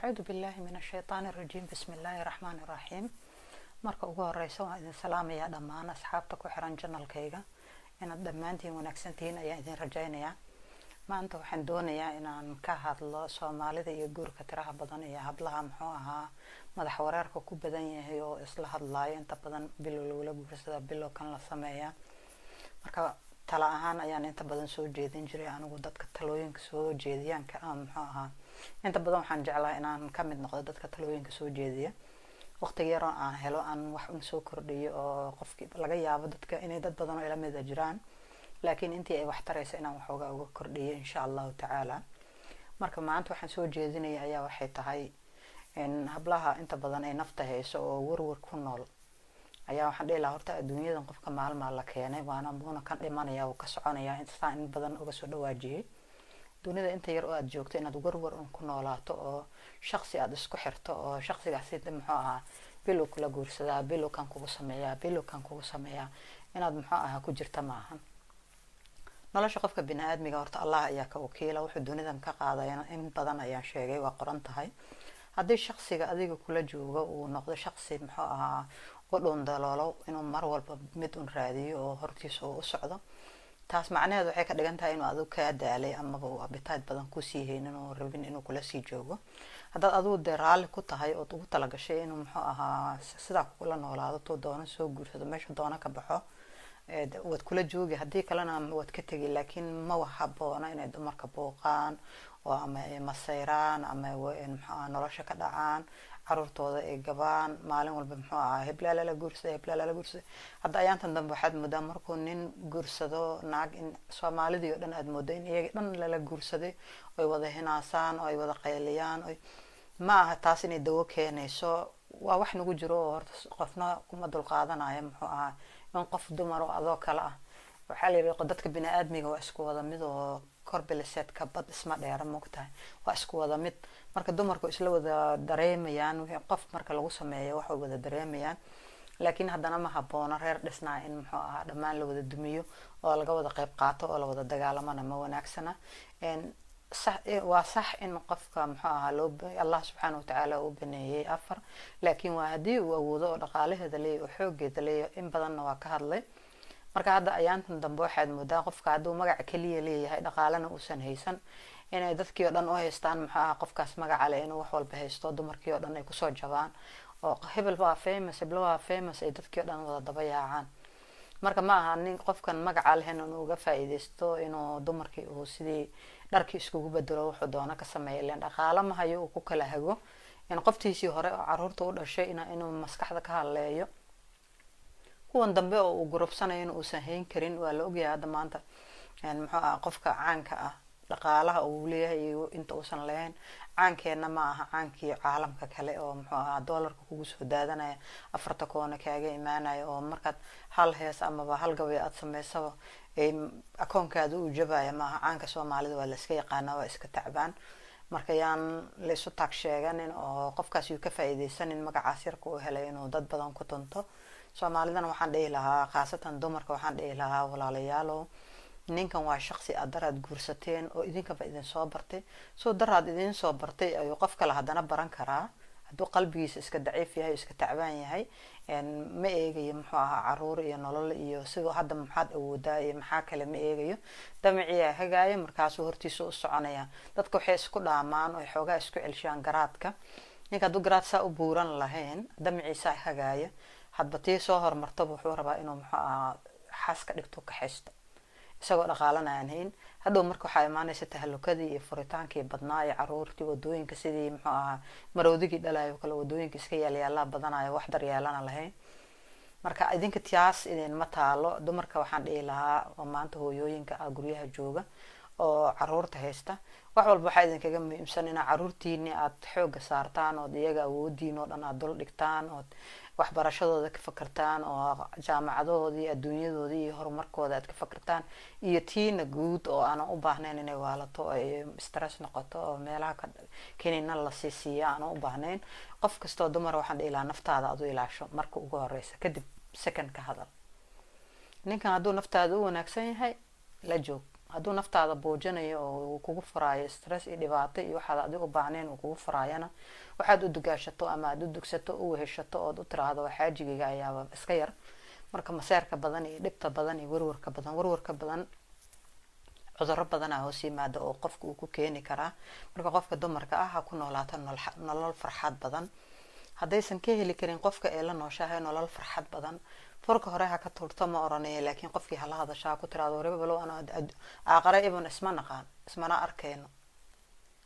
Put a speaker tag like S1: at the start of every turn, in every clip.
S1: أعوذ بالله من الشيطان الرجيم بسم الله الرحمن الرحيم marka ugu horeysa waan idin salaamayaa dhammaan asxaabta ku xiran channelkayga inaad dhammaantiin wanaagsantihiin ayaan idin rajaynayaa maanta waxaan doonayaa inaan ka hadlo Soomaalida iyo guurka tiraha badan iyo hablaha muxuu ahaa madax wareerka ku badan yahay oo isla hadlayo inta badan bilow la guursada bilow kan la sameeyaa marka tala ahaan ayaan inta badan soo jeedin jiray anigu dadka talooyinka soo jeediyaan ka muxuu ahaa inta badan waxaan jeclaa inaan ka mid noqdo dadka talooyinka soo jeediya waqti yar oo aan helo aan wax u soo kordhiyo oo qofkii laga yaabo dadka inay dad badan oo ila mid jiraan laakiin intii ay wax taraysa inaan wax uga kordhiyo insha Allah ta'ala marka maanta waxaan soo jeedinayaa ayaa waxay tahay in hablaha inta badan ay nafta hayso oo warwar ku nool ayaa waxaan dheelaa horta adduunyadan qofka maalmaha la keenay waana muuna kan dhimanaya oo ka soconaya inta in badan uga soo dhawaajiyay dunida inta yar oo aad joogto inaad warwar ku noolaato oo shakhsi aad isku xirto oo shakhsigaas inta muxuu ahaa bilow kula guursadaa bilow kan kugu sameeyaa inaad muxuu ahaa ku jirta maahan nolosha qofka bini'aadmiga horta Allah ayaa ka wakiila wuxuu dunidan ka qaadayna in badan ayaan sheegay waa qoran tahay haddii shakhsiga adiga kula joogo uu noqdo shakhsi muxuu ahaa oo daloolo inuu mar walba mid un raadiyo oo hortiisa u socdo taas macnaheedu waxay ka dhigan tahay inuu adigu ka daalay ama uu appetite badan ku sii haynin oo rabin inuu kula sii joogo haddaad adigu deraali ku tahay oo ugu tala gashay inuu muxuu ahaa sida kula noolaado to doono soo guursado meesha doona ka baxo wad kula joogi haddii kalena wad ka tagi laakiin ma wahaboona inay dumarka booqaan oo ama masayraan ama muxuu nolosha ka dhacaan carruurtooda ay gabaan maalin walba muxuu ahaa heblaala la guursaday hadda ayaantan dambe waxaad moodaa markuu nin guursado naag in Soomaalida oo dhan aad moodo in iyaga dhan la guursaday oo wada hinaasaan oo ay wada qayliyaan oo ma aha taas inay dawo keenayso waa wax nagu jiro oo horta qofna kuma dul qaadanayo muxuu ahaa in qof dumar oo adoo kala ah waxa la yiraahdo dadka bini'aadmiga waa isku wada mid oo korbileset ka bad isma dheera moogtahay waa isku wada mid marka dumarku isla wada dareemayaan wixii qof marka lagu sameeyo wax wada dareemayaan laakiin haddana ma haboona reer dhisnaa in muxuu ahaa dhammaan la wada dumiyo oo laga wada qayb qaato oo la wada dagaalamana ma wanaagsana waa sax in qofka muxuu ahaa Allah subhanahu wa ta'ala uu baneeyay afar laakiin waa hadii uu awoodo oo dhaqaalaheeda leeyahay oo xoogeeda leeyahay in badanna waa ka hadlay marka hadda ayaantan dambe waxaad moodaa qofka haduu magac kaliya leeyahay dhaqaalana uusan haysan inay dadkii oo dhan oo haystaan muxuu ahaa qofkaas magac leh inuu wax walba haysto dumarkii oo dhan ay ku soo jabaan oo hebel waa famous ay dadkii oo dhan wada daba yaacaan marka ma aha nin qofkan magac leh inuu uga faa'iideysto inuu dumarkii uu sidii dharkii iskugu bedelo wuxuu doona ka sameeyo leen dhaqaale ma hayo uu ku kala hago in qoftiisii hore oo carruurta u dhashay inuu maskaxda ka haleeyo kuwan dambe oo uu gurubsanayo inuu uusan hayn karin waa la ogyahay hadda maanta muxuu ahaa qofka caanka ah dhaqaalaha uu leeyahay inta uusan lahayn caankeena ma aha caankii caalamka kale oo muxuu ahaa dollarka kugu soo daadanaya afarta koona kaaga imaanaya oo markaad hal hees ama hal gabay aad sameysaba akoonkaada uu jabaya ma aha caanka Soomaalida waa la iska yaqaanaa waa iska tacbaan marka yaan la isu tag sheeganin oo qofkaas uu ka faa'iideysanin magacaas yarka uu helay inuu dad badan ku tunto Soomaalidana waxaan dhihi lahaa qaasatan dumarka waxaan dhihi lahaa walaalayaalo ninkan waa shakhsi aad daraad guursateen oo idinka idin soo bartay soo daraad idin soo bartay ayuu qof kale hadana baran karaa hadduu qalbigiisa iska daciif yahay iska tacbaan yahay ma eegayo muxuu ahaa carruur iyo nolol iyo sidoo hadda maxaad awoodaa iyo maxaa kale ma eegayo damaciya hagaaya markaas hortiisa u soconaya dadka waxay isku dhaamaan oo xoogaa isku celshaan garaadka ninka hadduu garaad saa u buuran lahayn damaciisa hagaaya hadba tii soo hormarto wuxuu rabaa inuu muxuu ahaa xaas ka dhigto ka haysto isagoo dhaqaalana aan hayn hadhow marka waxa imaanaysa tahalukadii iyo furitaankii badnaa ee carruurtii wadooyinka sidii muxuu ahaa maroodigii dhalayo kala wadooyinka iska yaala badanayo wax daryeelana lahayn marka idinka tiyaas idin ma taalo dumarka waxaan dhihi lahaa oo maanta hooyooyinka guryaha jooga oo carruurta haysta wax walba waxa idinkaga muhiimsan in carruurtiini aad xoog saartaan oo iyaga awoodiin oo dhan aad dul dhigtaan oo waxbarashadooda ka fakartaan oo jaamacadoodii adduunyadoodii iyo horumarkooda aad ka fakartaan iyo tiina guud oo aan u baahnayn inay waalato ay stress noqoto oo meelaha ka keenina la siisiya aan u baahnayn qof kasto dumar waxaan ilaa naftaada aad u ilaasho marka ugu horeysa kadib second ka hadal ninkan hadduu naftaada u wanaagsan yahay la joog hadduu naftaada boojinayo oo kugu furaayo stress iyo dhibaato iyo waxaad adiga u baahneen uu kugu furaayana waxaad u dugaashato ama aad u dugsato u weheshato ood u tiraahdo xaajigayga ayaaba iska yar. marka maseerka badan iyo dhibta badan iyo warwarka badan cudurro badan ah hoos yimaada oo qofka uu ku keeni karaa. marka qofka dumarka ah ha ku noolaato nolol farxad badan. haddaysan ka heli karin qofka ee la nooshahay nolol farxad badan, furka hore ha ka tuurto ma oranaya, laakiin qofkii hala hadashaa ku tiraado warba balow ana aaqare ibn isma naqaan ismana arkayno,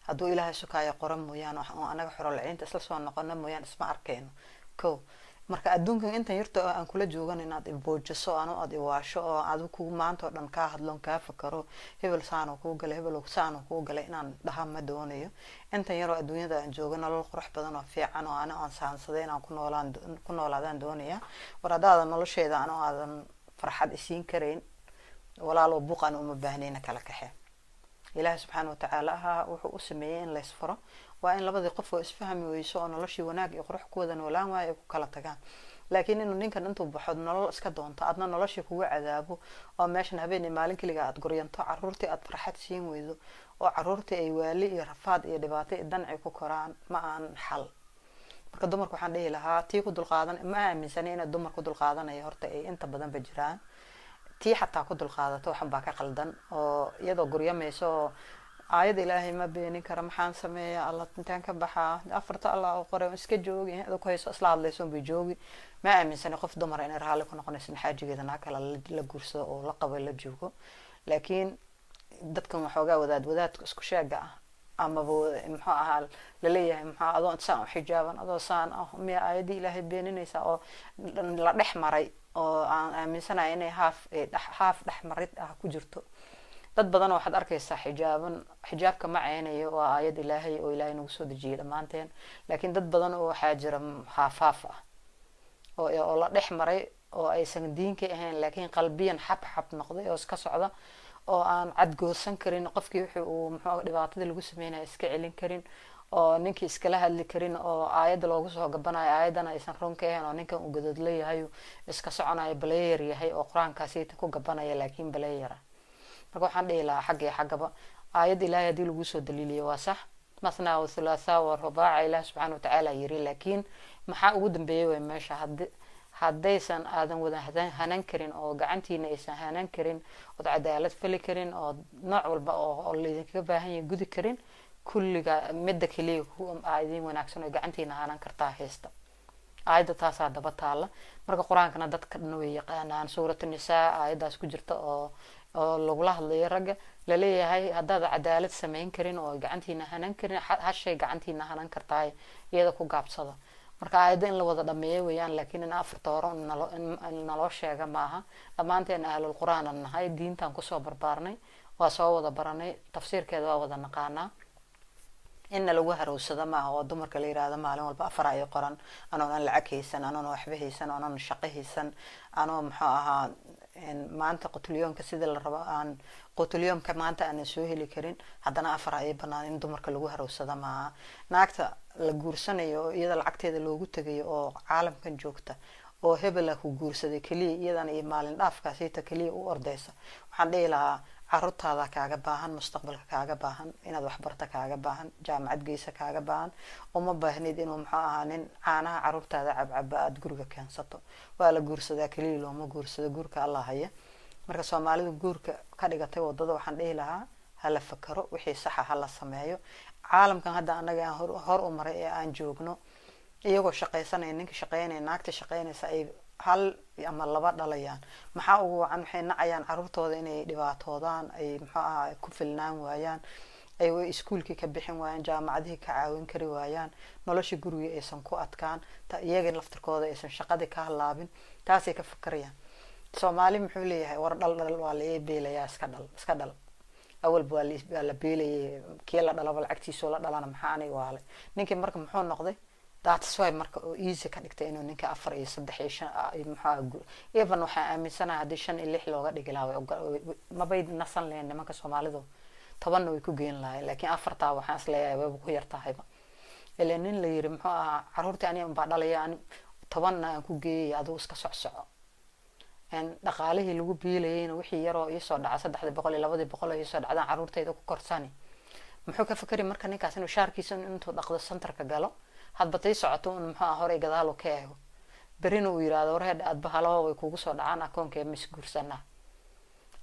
S1: hadduu ilaahay sukaaya qoran mooyaan oo anaga xorolciinta isla soo noqono mooyaan isma arkayno. marka adduunkan intan yarta oo aan kula joogan inaad iboojiso aad iwaasho oo aad ku maanta oo dhan ka hadlon ka fakaro hebel saano ku galay hebel saano ku galay inaan dhaha ma doonayo. intan yar oo adduunyada aan joogo nolol qurux badan oo fiican oo aan saansaday inaan ku noolaadaan doonaya. waradaada nolosheeda aadan farxad isiin karayn walaalo buuqan uma baahnayna kala kaxe. ilaahay subxaanahu wa tacaala wuxuu u sameeyay in la isfaro, waa in labadii qof oo isfahmi weyso oo noloshii wanaag iyo qurux ku wada noolaan waayo ay ku kala tagaan. laakiin inuu ninkan intuu baxo nolol iska doonto adna noloshii kugu cadaabo oo meeshan habeen iyo maalin kaliya aad guryanto caruurtii aad farxad siin weydo oo caruurtii ay waali iyo rafaad iyo dhibaato iyo danci ku koraan ma aan xal. marka dumarku waxaan dhihi lahaa tii ku dulqaadan ma aaminsani inaad dumar ku dulqaadanayo horta ay inta badan ba jiraan. tii xataa ku dulqaadato waxan baa ka qaldan oo iyadoo guryamayso aayad ilaahay ma beenin kara maxaan sameeyaa alla intaan ka baxaa afarta allah oo qoray iska joogi aad ku hayso isla hadlayso bi joogi. ma aaminsani qof dumar inay raali ku noqonayso xaajigeedana kala la guursado oo la qabo la joogo. laakiin dadkan waxoogaa wadaadka isku sheega ah ama muxuu ahaa la leeyahay muxuu adoo saan xijaaban adoo saan miya aayadii ilaahay beeninaysa oo la dhex maray oo aan aaminsanahay inay haaf dhex marid ah ku jirto. dad badan waxaad arkaysaa xijaabka ma ceynayo waa aayad ilaahay oo ilaahay nagu soo dejiyay dhamaanteen, laakiin dad badan oo waxaa jira haaf ah oo la dhex maray oo aysan diinka ahayn laakiin qalbiyan xab noqday oo iska socda oo aan cadgoosan karin qofkii wixii uu muxuu dhibaatada lagu sameeyay iska celin karin oo ninkii iskala hadli karin oo aayad loogu soo gabanayo aayadana aysan run ka ahayn oo ninkan uu godad leeyahay iska soconayo baleeyar yahay oo quraankaasi ku gabanaya laakiin baleeyara. marka waxaan dhihi lahaa xaggaba aayad ilaahay hadii lagu soo daliiliyo waa sax masna wa thulatha wa rubaaca ilaahay subxaanahu wa tacaala yiri, laakiin maxaa ugu dambeeyay way meesha haddaysan aadan wada hanan karin oo gacantiina aysan hanan karin oo cadaalad fali karin oo nooc walba oo leedinka baahan yahay gudi karin kulliga midda kaliya aayadin wanaagsan oo gacantiina hanan kartaa haysta. aayada taas daba taala marka quraankana dadka dhan way yaqaanaan suuratu nisaa aayadaas ku jirta oo lagu la hadlayo ragga la leeyahay haddaad cadaalad sameyn karin oo gacantiina hanan karin hashay gacantiina hanan kartaa iyada ku gaabsado. marka aayada in la wada dhameeyo weeyaan, laakiin in afarta hore naloo sheega maaha. dhammaanteen ahlul quraan aan nahay, diintaan kusoo barbaarnay, waa soo wada baranay, tafsiirkeeda waa wada naqaanaa. in lagu harowsado maaha oo dumarka la yiraahdo maalin walba afar ay qoran anoon lacag haysan anoon waxba haysan anoon shaqo haysan anoon muxuu ahaa maanta qutulyoonka sida la rabo aan qutulyoonka maanta aan soo heli karin haddana afar ay banaan in dumarka lagu harowsado maaha. naagta la guursanayo iyada lacagteeda loogu tagayo oo caalamkan joogta oo hebel ku guursaday kaliya iyadana iyo maalin dhaafkaasi ta kaliya u ordaysa. waxaan dhihi lahaa carruurtaada kaaga baahan, mustaqbalka kaaga baahan, inaad wax barta kaaga baahan, jaamacad geysa kaaga baahan, uma baahnid inuu muxuu ahaa nin caanaha carruurtaada cabcaba aad guriga keensato. waa la guursadaa kaliya looma guursado, guurka Allah haya. marka Soomaalidu guurka ka dhigatay wadada waxaan dhihi lahaa hala fakaro wixii sax ah hala sameeyo. caalamkan hadda anaga hor u maray ee aan joogno iyagoo shaqaysanay ninka shaqaynay naagta shaqaynaysa ay hal ama laba dhalayaan maxaa ugu wacan waxay nacayaan carruurtooda inay dhibaatoodaan ay muxuu ahaa ku filnaan waayaan ay way iskuulkii ka bixin waayaan jaamacadii ka caawin kari waayaan nolosha guriga aysan ku adkaan iyaga laftirkooda aysan shaqada ka halaabin taasay ka fakarayaan. Soomaali muxuu leeyahay war dhal waa la beelayaa iska dhal awal baa la beelayay kii la dhalaba lacagtiisa la dhalana maxaa anay waale ninkii marka muxuu noqday that's why marka oo easy ka dhigtay inuu ninka 4 iyo 3 iyo 5 maxaa even waxa aaminsanahay hadii 5 iyo 6 looga dhigi lahaa ma bay nasan leen nimanka Soomaalidu 10 way ku geen lahayn laakiin 4 waxaan isleeyahay way ku yartahayba ilaa nin la yiri muxuu ahaa carruurtii aniga baa dhalayaan 10 aan ku geeyay adoo iska socsoco ان dhaqaalihii lagu biilayeen wixii yar oo ii soo dhaca 300 iyo 200 ii soo dhacdaan caruurtayda ku korsani muxuu ka fikri marka ninkaas inuu shaarkiisa intuu dhaqdo centerka galo hadba tay socoto muxuu hore gadaal u ka eego برين ويراد ورهد أدبهلا ويكوجو صدعان أكون كمس جرسنا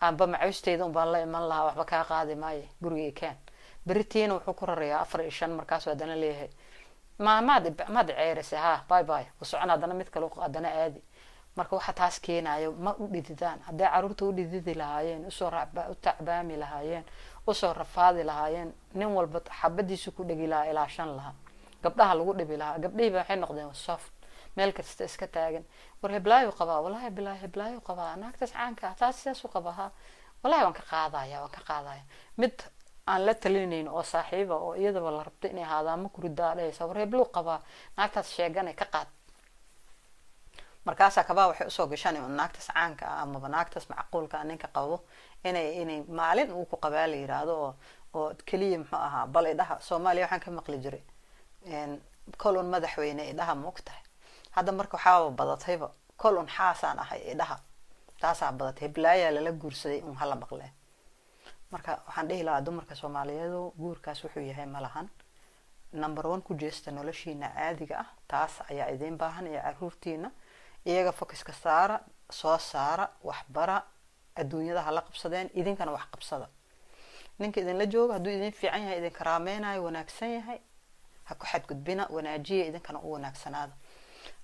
S1: أنا بمعيش تيدون بالله من الله وحبكها قاعد ماي جروي كان بريتين وحكر الرياء فريشان مركز ودنا ليه ما عيرس ها باي باي وسعنا دنا متكلوق دنا عادي مركو حتى هاسكينا يو ما ديدان هدا عرورتو ديدي لهايين وسو تعبامي لهايين وسو رفاضي لهايين نين والبط حبديسو ku dhigi laha ilaa 5 laha gabdhaha lagu dhibi laha gabdhihi waxay noqdeen soft meel kasta iska taagan war heblaayo qaba wallahi billahi heblaayo qaba naagtaas caanka taas u qabaha wallahi waan ka qaadaya mid aan la talinayn oo saaxiiba oo iyadaba la rabtay inay haadaamo ku ridaadaysa war heblo qaba naagtaas sheeganay ka qaad markaas akaba waxay u soo gashaan in naagtaas caanka ama naagtaas macquulka ninka qabo inay maalin uu ku qabaal yiraahdo oo kaliya muxuu ahaa baleedaha Soomaaliya waxaan ka maqli jiray kolon madaxweyne idaha moogtahay هذا مركو حاول بدأتها كلون حاسان أحي إدها تاسع بدأتها بلايا للا جورسي هلا بقله مركا وحنده لا دو مركا سوماليا دو جور كاسوحي هاي ملهان نمبر 1 كوجست نولشينا عادية تاس يا إذين باهن يا عروتينا إيجا فوكس كسارة صوص سارة وحبرة الدنيا ده هلا قبصدين إذين كانوا وح قبصدا نك إذين لجوج هدو إذين في عينها إذين كرامينا وناكسين هاي هكو حد قد بنا وناجية إذين كانوا وناكسن هذا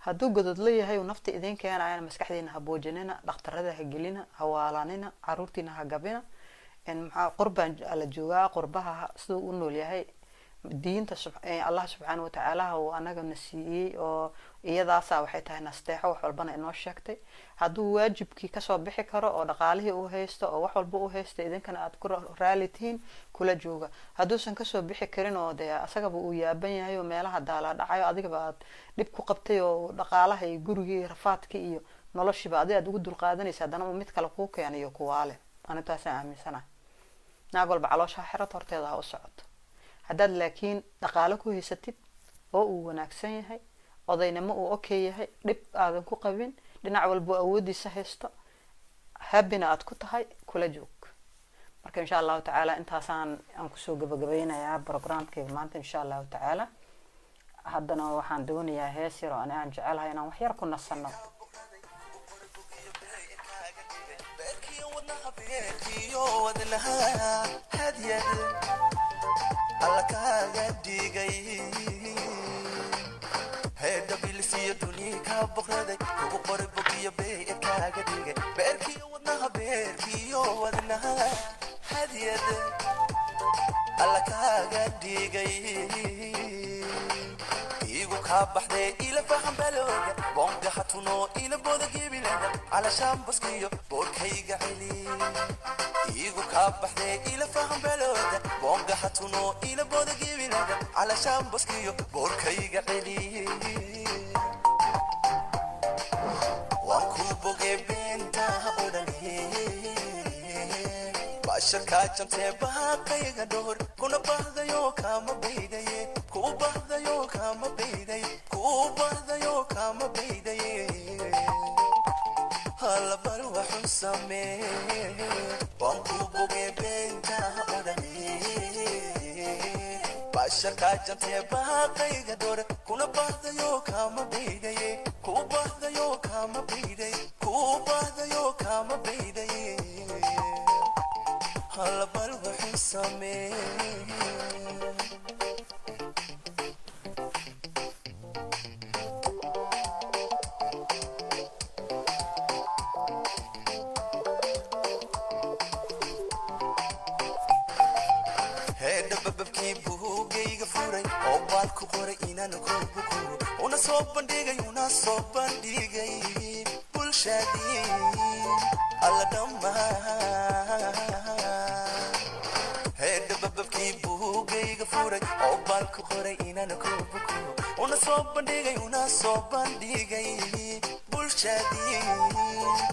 S1: هادو قدد ليهاي ونفتي إذين كان عينا مسكحدينا هبوجننا دكتورada هجلينا هوالانينا عرورتينا هجبنا إن قربان على جوا قربها سو إنه ليهاي دين الله سبحانه وتعالى هو أنا جنسي أو إيدا ساوحتها نستحوا وحلبنا إنه شكتي هادو واجب كي كسب بحكرة أو دقاله أو هيست أو وحول بو هيست إذن كان أذكر رالتين كل جوجا هادو سن كسب بحكرين أو ده أسقى بو يابني هاي ومالها دالا دعاية أديك بعد لبكو قبتي أو دقاله هي جروجي رفات كي نلاشي بعدين أدو قدر قادني سادنا متكلقوك يعني يقواله أنا تاسع عمي سنة نقول بعلاش حرة ترتيضها وصعد هذا لكن دقالك هي ستة أو وناكسين هاي أضينا ما أو أوكي هاي لب هذا كوقبين لنعول بأودي سهستا هبنا أتكت هاي كل جوك مركب إن شاء الله تعالى أنت حسن أنكسو جبينا يا برنامج كيف ما أنت إن شاء الله تعالى هذا وحن دوني يا هاسر وأنا أنجعلها هنا وحير كنا السنة alla kaaga dhigay heeda bilisiyo dunia ka boqraday kugu qoray bogiyo bee kaaga dhigay beerkiyo wadnaha hadiyad alla kaaga dhigay igu ka baxday ila faham balooga bonga hatuno ila boda gibilada ala shambaskiyo boorkayga celi igu ka baxday ila faham balooga bonga hatuno ila boda gibilada ala shambaskiyo boorkayga celi waan ku bogay beenta odhanhe bashirka jantee baaqayga dhowr kuna bahdayo kama baydaye ku bahdayo kama baydaye hala bar waxu samee waan ku bogay beenta odhanhe bashirka jantee baaqayga dhowr kuna bahdayo kama baydaye ku bahdayo kama baydaye hala bar waxu samee ku qoray inaan ku bukuuro una soo bandhigay bulshadii alla dhammaan heeda bababkii buugayga furay oo baan ku qoray inaan ku bukuuro una soo bandhigay